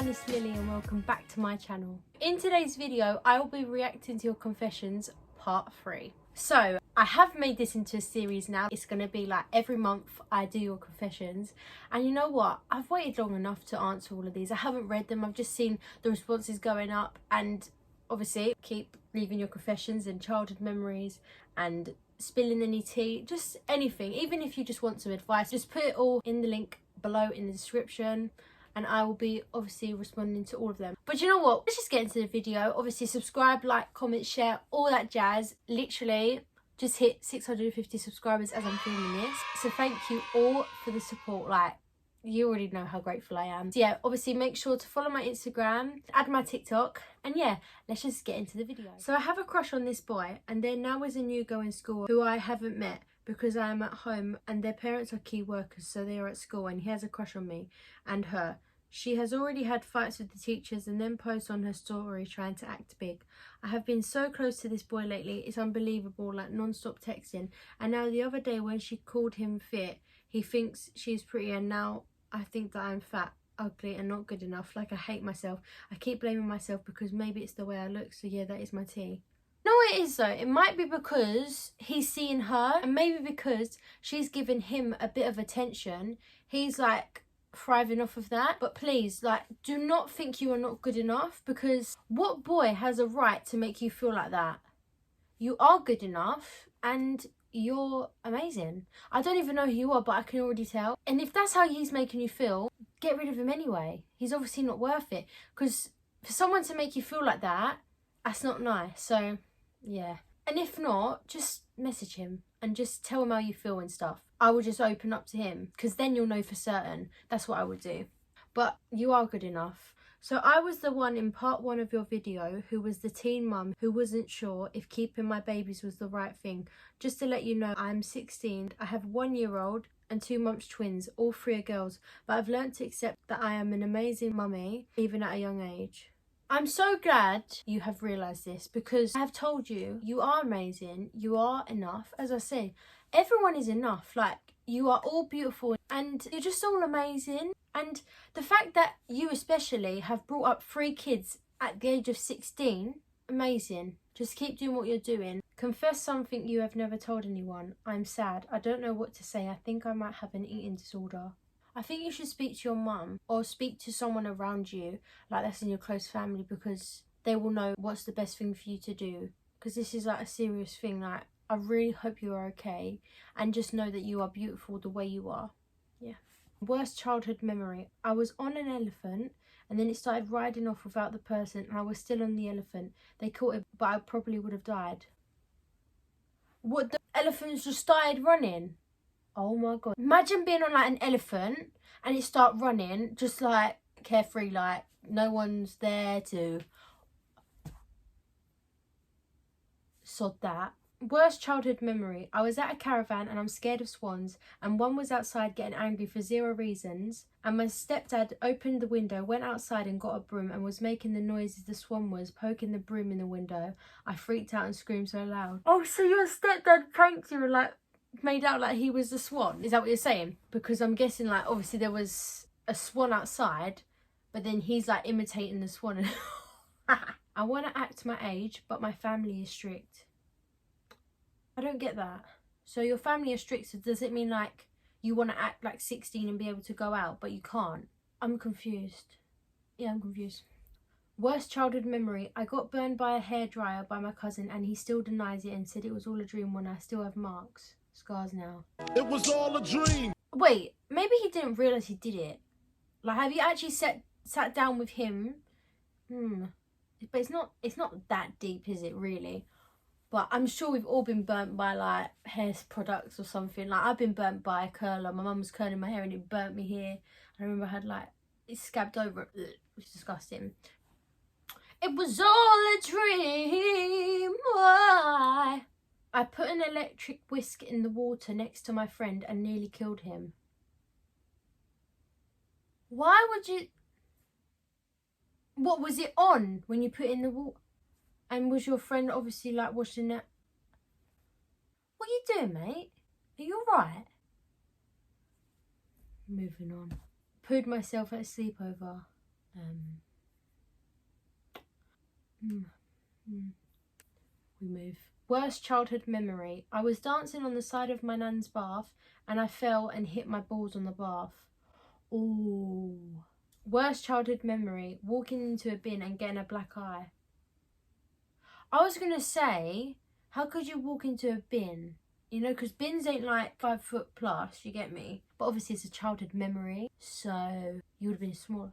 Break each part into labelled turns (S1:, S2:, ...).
S1: everyone, it's Lily and welcome back to my channel. In today's video, I will be reacting to your confessions part 3. So, I have made this into a series now. It's going to be like every month I do your confessions. And you know what? I've waited long enough to answer all of these. I haven't read them. I've just seen the responses going up. And obviously, keep leaving your confessions and childhood memories and spilling any tea. Just anything. Even if you just want some advice, just put it all in the link below in the description. And I will be obviously responding to all of them. But you know what? Let's just get into the video. Obviously, subscribe, like, comment, share, all that jazz. Literally, just hit 650 subscribers as I'm filming this. So thank you all for the support. Like, you already know how grateful I am. So yeah, obviously make sure to follow my Instagram, add my TikTok, and yeah, let's just get into the video. So I have a crush on this boy, and there now is a new girl in school who I haven't met because I am at home and their parents are key workers, so they are at school, and he has a crush on me and her. She has already had fights with the teachers and then posts on her story trying to act big. I have been so close to this boy lately, it's unbelievable, like non-stop texting. And now the other day when she called him fit, he thinks she's pretty, and now I think that I'm fat, ugly and not good enough. Like, I hate myself. I keep blaming myself because maybe it's the way I look, so yeah, that is my tea. No, it is though. It might be because he's seeing her, and maybe because she's given him a bit of attention. He's like thriving off of that. But please, like, do not think you are not good enough, because what boy has a right to make you feel like that? You are good enough and you're amazing. I don't even know who you are, but I can already tell. And if that's how he's making you feel, get rid of him anyway. He's obviously not worth it, because for someone to make you feel like that, that's not nice. So yeah. And if not, just message him and just tell him how you feel and stuff. I will just open up to him, because then you'll know for certain. That's what I would do. But you are good enough. So I was the one in part 1 of your video who was the teen mum who wasn't sure if keeping my babies was the right thing. Just to let you know, I'm 16. I have 1-year-old and 2-month twins. All 3 are girls. But I've learned to accept that I am an amazing mummy, even at a young age. I'm so glad you have realised this, because I have told you, you are amazing, you are enough. As I say, everyone is enough. Like, you are all beautiful and you're just all amazing. And the fact that you especially have brought up 3 kids at the age of 16, amazing. Just keep doing what you're doing. Confess something you have never told anyone. I'm sad. I don't know what to say. I think I might have an eating disorder. I think you should speak to your mum or speak to someone around you, like that's in your close family, because they will know what's the best thing for you to do. Because this is like a serious thing. Like, I really hope you are okay, and just know that you are beautiful the way you are. Yeah. Worst childhood memory. I was on an elephant and then it started riding off without the person, and I was still on the elephant. They caught it, but I probably would have died. What, the elephants just started running? Oh my god. Imagine being on like an elephant and it start running just like carefree, like no one's there to sod that. Worst childhood memory. I was at a caravan and I'm scared of swans, and one was outside getting angry for 0 reasons, and my stepdad opened the window, went outside and got a broom and was making the noises the swan was, poking the broom in the window. I freaked out and screamed so loud. Oh, so your stepdad pranked you and like made out like he was the swan? Is that what you're saying? Because I'm guessing, like, obviously there was a swan outside, but then he's like imitating the swan. I want to act my age, but my family is strict. I don't get that. So your family is strict, so does it mean like you want to act like 16 and be able to go out, but you can't? I'm confused. Yeah, I'm confused. Worst childhood memory. I got burned by a hairdryer by my cousin, and he still denies it and said it was all a dream when I still have marks. Scars now.
S2: It was all a dream.
S1: Wait, maybe he didn't realise he did it. Like, have you actually sat down with him? But it's not that deep, is it really? But I'm sure we've all been burnt by like hair products or something. Like, I've been burnt by a curler. My mum was curling my hair and it burnt me here. I remember I had like, it scabbed over it, which is disgusting. It was all a dream. Why? I put an electric whisk in the water next to my friend and nearly killed him. Why would you? What was it on when you put it in the water? And was your friend obviously like washing it? What are you doing, mate? Are you alright? Moving on. Pooed myself at a sleepover We move. Worst childhood memory. I was dancing on the side of my nan's bath and I fell and hit my balls on the bath. Ooh. Worst childhood memory. Walking into a bin and getting a black eye. I was going to say, how could you walk into a bin? You know, because bins ain't like 5 foot plus, you get me? But obviously it's a childhood memory, so you would have been smaller.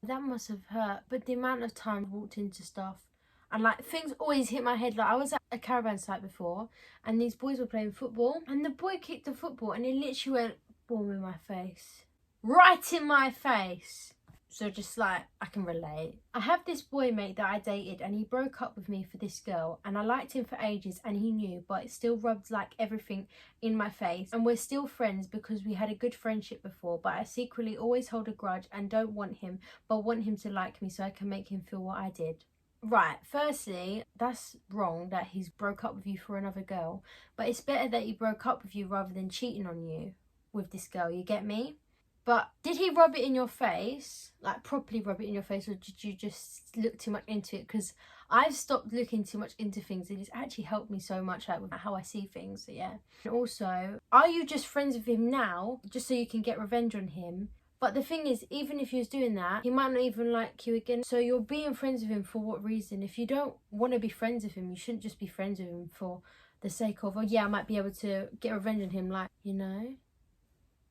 S1: That must have hurt. But the amount of time I walked into stuff and like things always hit my head. Like I was at a caravan site before and these boys were playing football and the boy kicked the football and it literally went boom in my face. Right in my face. So just like, I can relate. I have this boy mate that I dated and he broke up with me for this girl and I liked him for ages and he knew, but it still rubbed like everything in my face. And we're still friends because we had a good friendship before, but I secretly always hold a grudge and don't want him, but want him to like me so I can make him feel what I did. Right, firstly, that's wrong that he's broke up with you for another girl, but it's better that he broke up with you rather than cheating on you with this girl, you get me? But did he rub it in your face, like properly rub it in your face, or did you just look too much into it? Because I've stopped looking too much into things and it's actually helped me so much like with how I see things, so yeah. And also, are you just friends with him now just so you can get revenge on him? But the thing is, even if he was doing that, he might not even like you again. So you're being friends with him for what reason? If you don't want to be friends with him, you shouldn't just be friends with him for the sake of, oh yeah, I might be able to get revenge on him, like, you know?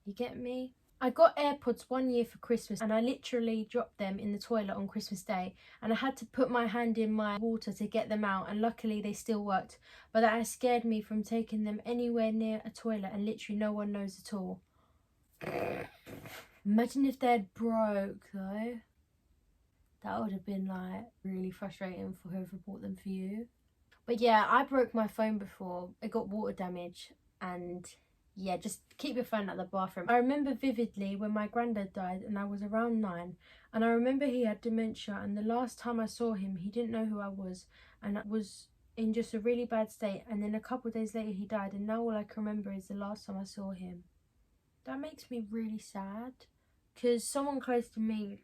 S1: You get me? I got AirPods 1 year for Christmas and I literally dropped them in the toilet on Christmas Day and I had to put my hand in my water to get them out and luckily they still worked, but that scared me from taking them anywhere near a toilet and literally no one knows at all. Imagine if they'd broke though. That would have been like really frustrating for whoever bought them for you. But yeah, I broke my phone before. It got water damage and yeah, just keep your phone at the bathroom. I remember vividly when my granddad died and I was around 9 and I remember he had dementia and the last time I saw him he didn't know who I was and I was in just a really bad state, and then a couple of days later he died and now all I can remember is the last time I saw him. That makes me really sad because someone close to me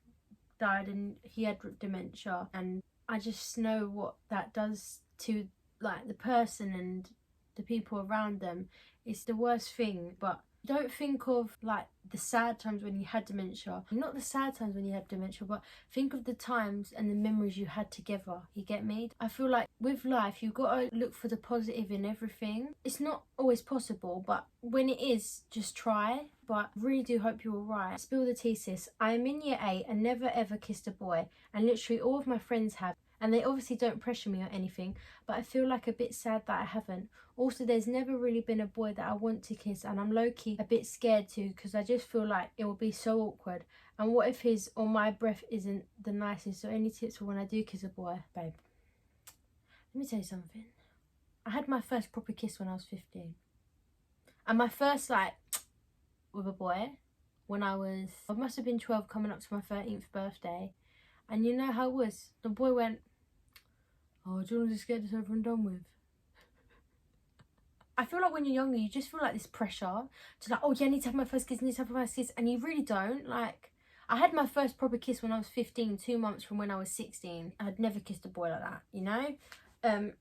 S1: died and he had dementia and I just know what that does to like the person and the people around them. It's the worst thing, but don't think of like the sad times when you had dementia. Not the sad times when you had dementia, but think of the times and the memories you had together. You get me? I feel like with life, you've got to look for the positive in everything. It's not always possible, but when it is, just try. But really do hope you're alright. Spill the tea, sis. I am in year 8 and never ever kissed a boy, and literally all of my friends have. And they obviously don't pressure me or anything, but I feel like a bit sad that I haven't. Also, there's never really been a boy that I want to kiss and I'm low-key a bit scared to because I just feel like it will be so awkward. And what if his or my breath isn't the nicest? So any tips for when I do kiss a boy? Babe, let me tell you something. I had my first proper kiss when I was 15. And my first like with a boy when I must have been 12 coming up to my 13th birthday. And you know how it was? The boy went, oh, do you want to just get this over and done with? I feel like when you're younger, you just feel like this pressure to like, oh yeah, I need to have my first kiss, I need to have my first kiss. And you really don't. Like, I had my first proper kiss when I was 15, 2 months from when I was 16. I had never kissed a boy like that, you know?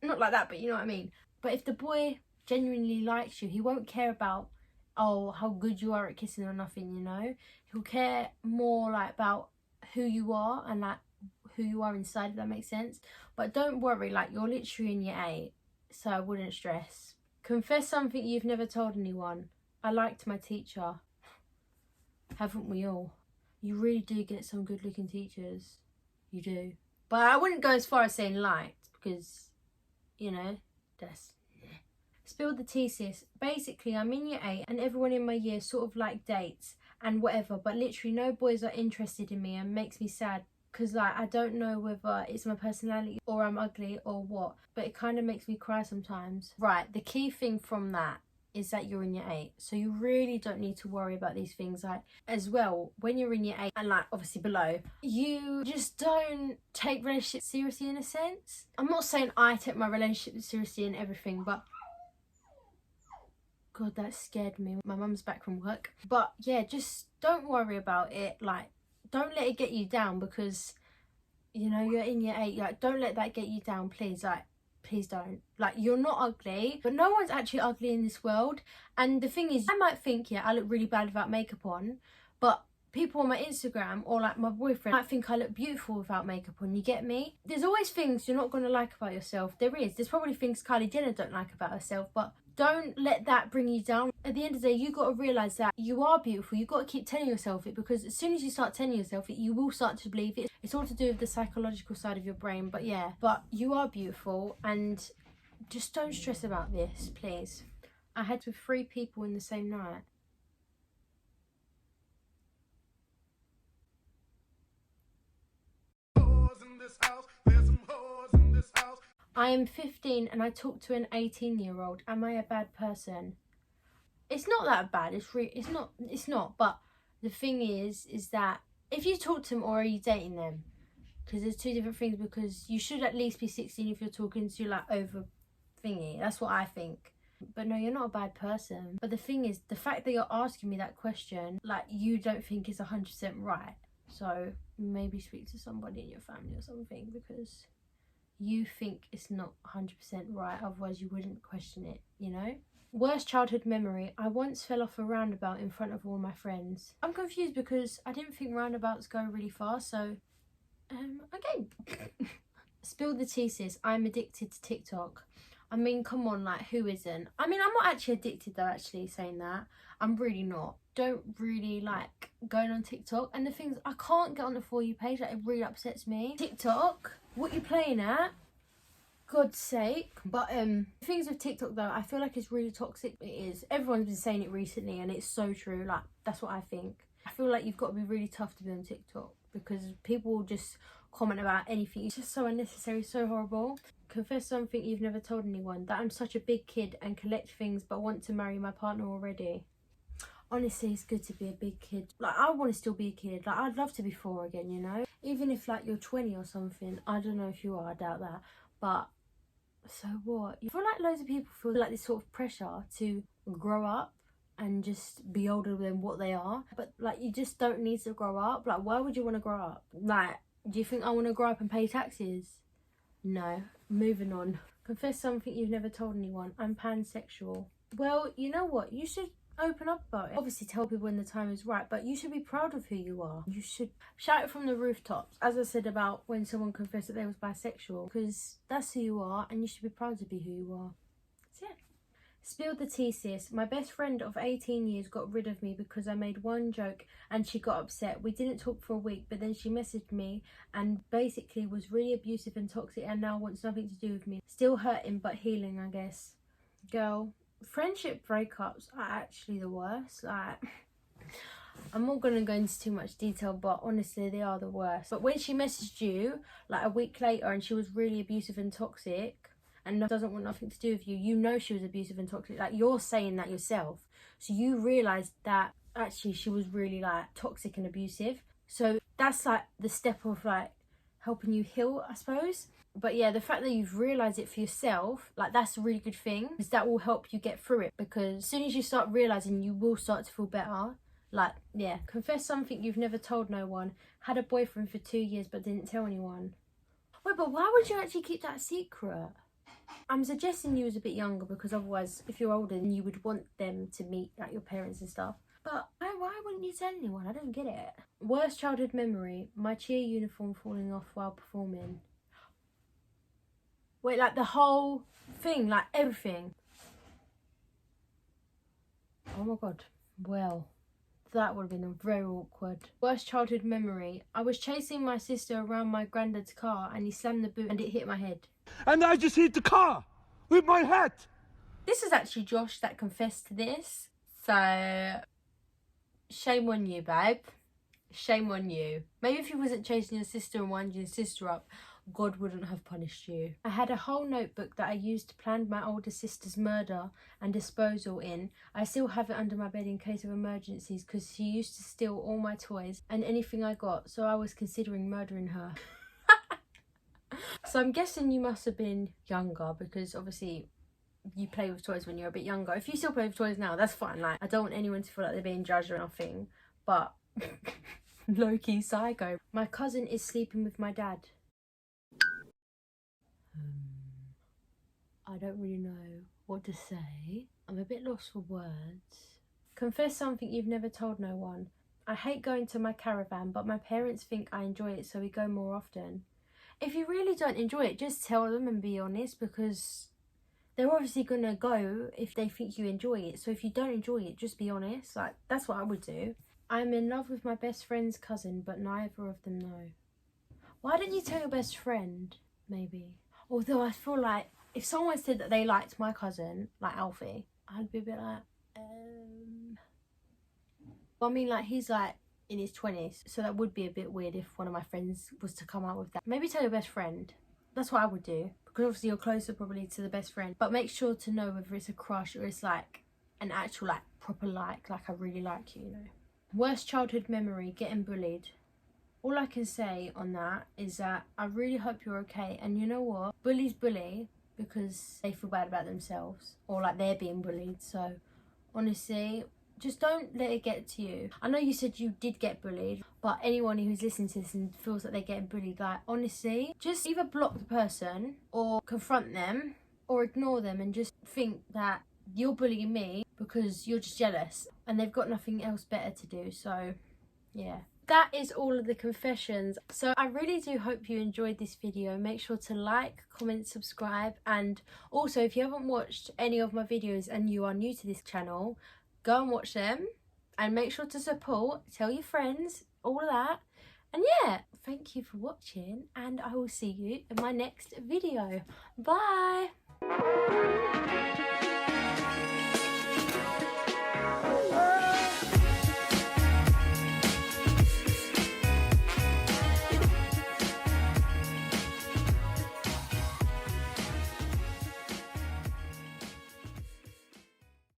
S1: Not like that, but you know what I mean? But if the boy genuinely likes you, he won't care about, oh, how good you are at kissing or nothing, you know? He'll care more like about who you are and like who you are inside, if that makes sense. But don't worry, like you're literally in year 8, so I wouldn't stress. Confess something you've never told anyone. I liked my teacher. Haven't we all? You really do get some good looking teachers. You do. But I wouldn't go as far as saying liked because, you know, that's... Spill the tea, sis. Basically, I'm in year 8 and everyone in my year sort of like dates and whatever, but literally no boys are interested in me and makes me sad because like I don't know whether it's my personality or I'm ugly or what, but it kind of makes me cry sometimes. Right, the key thing from that is that you're in year 8, so you really don't need to worry about these things. Like as well, when you're in year 8 and like obviously below, you just don't take relationships seriously in a sense. I'm not saying I take my relationship seriously and everything, but God, that scared me. My mum's back from work. But yeah, just don't worry about it. Like, don't let it get you down because, you know, you're in year 8. Like, don't let that get you down, please. Like, please don't. Like, you're not ugly, but no one's actually ugly in this world. And the thing is, I might think, yeah, I look really bad without makeup on, but people on my Instagram or like my boyfriend might think I look beautiful without makeup on. You get me? There's always things you're not going to like about yourself. There's probably things Kylie Jenner don't like about herself, but don't let that bring you down. At the end of the day, you got to realise that you are beautiful. You got to keep telling yourself it, because as soon as you start telling yourself it, you will start to believe it. It's all to do with the psychological side of your brain, but yeah, but you are beautiful, and just don't stress about this, please. I had with 3 people in the same night. I am 15 and I talk to an 18-year-old. Am I a bad person? It's not that bad. It's not. But the thing is that if you talk to them, or are you dating them? Because there's 2 different things. Because you should at least be 16 if you're talking to like over thingy. That's what I think. But no, you're not a bad person. But the thing is, the fact that you're asking me that question, like, you don't think is 100% right. So maybe speak to somebody in your family or something, because you think it's not 100% right, otherwise you wouldn't question it, you know? Worst childhood memory. I once fell off a roundabout in front of all my friends. I'm confused because I didn't think roundabouts go really fast, so okay. Spill the tea, sis. I'm addicted to TikTok. I mean, come on, like, who isn't? I mean, I'm not actually addicted though, actually, saying that. I'm really not. Don't really like going on TikTok. And the thing is, I can't get on the For You page. Like, it really upsets me. TikTok, what you playing at? God's sake. But things with TikTok though, I feel like it's really toxic. It is. Everyone's been saying it recently, and it's so true. Like, that's what I think. I feel like you've got to be really tough to be on TikTok, because people will just comment about anything. It's just so unnecessary, so horrible. Confess something you've never told anyone. That I'm such a big kid and collect things but want to marry my partner already. Honestly, it's good to be a big kid. Like, I want to still be a kid. Like, I'd love to be 4 again, you know? Even if, like, you're 20 or something. I don't know if you are, I doubt that. But, so what? I feel like loads of people feel like this sort of pressure to grow up and just be older than what they are. But, like, you just don't need to grow up. Like, why would you want to grow up? Like, do you think I want to grow up and pay taxes? No. Moving on. Confess something you've never told anyone. I'm pansexual. Well, you know what? You should open up about it. Obviously tell people when the time is right, but you should be proud of who you are. You should shout it from the rooftops, as I said about when someone confessed that they was bisexual, because that's who you are and you should be proud to be who you are. So yeah. Spill the tea, sis. My best friend of 18 years got rid of me because I made one joke and she got upset. We didn't talk for a week, but then she messaged me and basically was really abusive and toxic and now wants nothing to do with me. Still hurting but healing, I guess. Girl, friendship breakups are actually the worst. Like, I'm not going to go into too much detail, but honestly, they are the worst. But when she messaged you, like, a week later and she was really abusive and toxic, and doesn't want nothing to do with you, you know she was abusive and toxic. Like, you're saying that yourself. So you realise that actually she was really, like, toxic and abusive. So that's, like, the step of, like, helping you heal, I suppose. But yeah, the fact that you've realised it for yourself, like, that's a really good thing, because that will help you get through it. Because as soon as you start realising, you will start to feel better. Like, yeah. Confess something you've never told no one. Had a boyfriend for 2 years but didn't tell anyone. Wait, but why would you actually keep that secret? I'm suggesting you was a bit younger, because otherwise, if you're older, then you would want them to meet, like, your parents and stuff. But why wouldn't you tell anyone? I don't get it. Worst childhood memory. My cheer uniform falling off while performing. Wait, like, the whole thing, like, everything. Oh my god. Well, that would have been very awkward. Worst childhood memory. I was chasing my sister around my granddad's car and he slammed the boot and it hit my head.
S2: And I just hit the car with my head.
S1: This is actually Josh that confessed to this. So, shame on you, babe. Shame on you. Maybe if you wasn't chasing your sister and winding your sister up, God wouldn't have punished you. I had a whole notebook that I used to plan my older sister's murder and disposal in. I still have it under my bed in case of emergencies, because she used to steal all my toys and anything I got, so I was considering murdering her. So I'm guessing you must have been younger, because obviously you play with toys when you're a bit younger. If you still play with toys now, that's fine. Like, I don't want anyone to feel like they're being judged or nothing, but low-key psycho. My cousin is sleeping with my dad. I don't really know what to say. I'm a bit lost for words. Confess something you've never told no one. I hate going to my caravan, but my parents think I enjoy it, so we go more often. If you really don't enjoy it, just tell them and be honest, because they're obviously gonna go if they think you enjoy it. So if you don't enjoy it, just be honest. Like, that's what I would do. I'm in love with my best friend's cousin, but neither of them know. Why don't you tell your best friend? Maybe. Although I feel like if someone said that they liked my cousin, like Alfie, I'd be a bit like, Well, I mean, like, he's like in his 20s, so that would be a bit weird if one of my friends was to come out with that. Maybe tell your best friend. That's what I would do, because obviously you're closer probably to the best friend. But make sure to know whether it's a crush or it's like an actual like proper like I really like you, you know. Worst childhood memory, getting bullied. All I can say on that is that I really hope you're okay. And you know what? Bullies bully because they feel bad about themselves, or like they're being bullied. So honestly, just don't let it get to you. I know you said you did get bullied, but anyone who's listening to this and feels that they're getting bullied, like, honestly, just either block the person or confront them or ignore them and just think that you're bullying me because you're just jealous and they've got nothing else better to do. So yeah, that is all of the confessions. So I really do hope you enjoyed this video. Make sure to like, comment, subscribe, and also if you haven't watched any of my videos and you are new to this channel, go and watch them and make sure to support, tell your friends, all of that. And yeah, thank you for watching and I will see you in my next video. Bye.